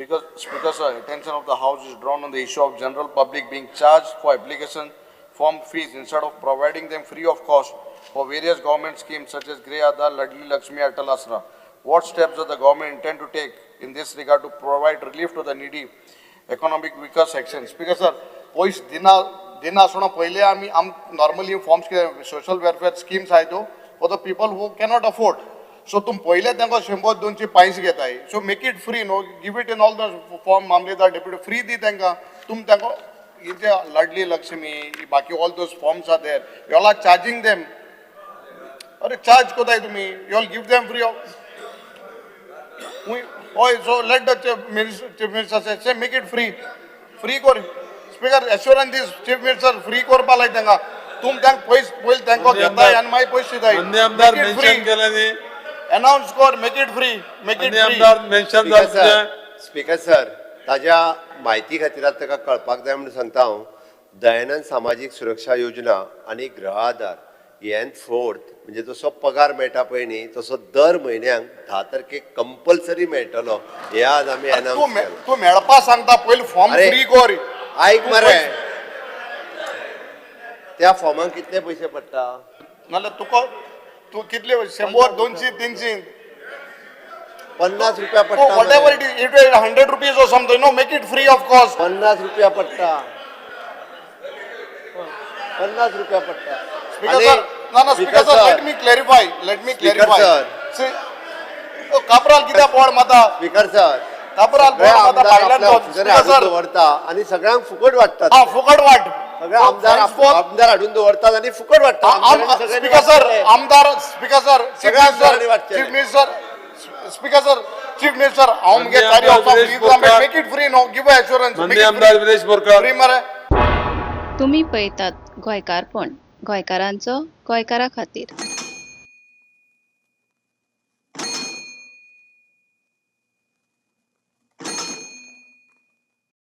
Speaker sir, attention of the House is drawn on the issue of general public being charged for application form fees instead of providing them free of cost for various government schemes such as Griha, Aadhar, Ladli, Laxmi, Laxmi. What steps does the government intend to take in this regard to provide relief to the needy economic weaker sections? Speaker sir, pois दिन आसना पहले आम्ही normally forms के social welfare schemes आहे तो for the people who cannot afford. So तुम पहले त्यांना 100-200 घेताय. So make it free, no, give it in all the form मामलेदार deputy free दी त्यांना. तुम त्यांना इथे Ladli, Laxmi, बाकी all those forms are there. You all are charging them. अरे charge को दाय तुम्ही. You all give them free of. So let the chief minister say make it free. Free कर. Speaker, assurance this chief minister free करपा लाय त्यांना. तुम त्यांना पैसे त्यांना घेताय आणि माय पैसे दाय. अन्य आमदार मेंशन केल्याने announce code, make it free, make it free. आमदार मेंशन झाले. स्पीकर सर, ताज्या माहिती खातीर ताका कळपाक जाय म्हणून सांगता हांव. दयानंद सामाजिक सुरक्षा योजना आणि गृह आधार फोर्थ म्हणजे जसो पगार मेळटा पळय न्ही तसो दर म्हयन्याक 10 तारखेक कंपल्सरी मेळटलो. हे आज आमी अनाउन्स केला. तू मेळपा सांगता पहिले फॉर्म फ्री कर. आयक मरे, त्या फॉर्माक कितले पैसे पडटा? नाल्यार तुका तू कितले 100-200-300 50 रुपया पडटा. whatever it is 100 rupees or something, no, make it free of cost. 50 रुपया पडटा. 50 रुपया पडटा. Speaker sir, no, speaker sir, let me clarify. sir. See, कापराल कित्याक बोर्ड माता? स्पीकर सर, कापराल बोर्ड माता भायल्यान स्पीकर सर दवरता आणि सगळ्यांक फुकट वाटतात. हा फुकट वाट. सगळे आमदार हाडून दवरतात आणि फुकट वाटतात. स्पीकर सर, आमदार speaker sir, chief minister, speaker sir, chief minister, आमगे कार्य of make it free, know give assurance. मंदी आमदार विदेश बोरकार. फ्री मरे. तुम्ही पळयतात गोंयकारपण, गोंयकारांचो गोंयकारा खातीर.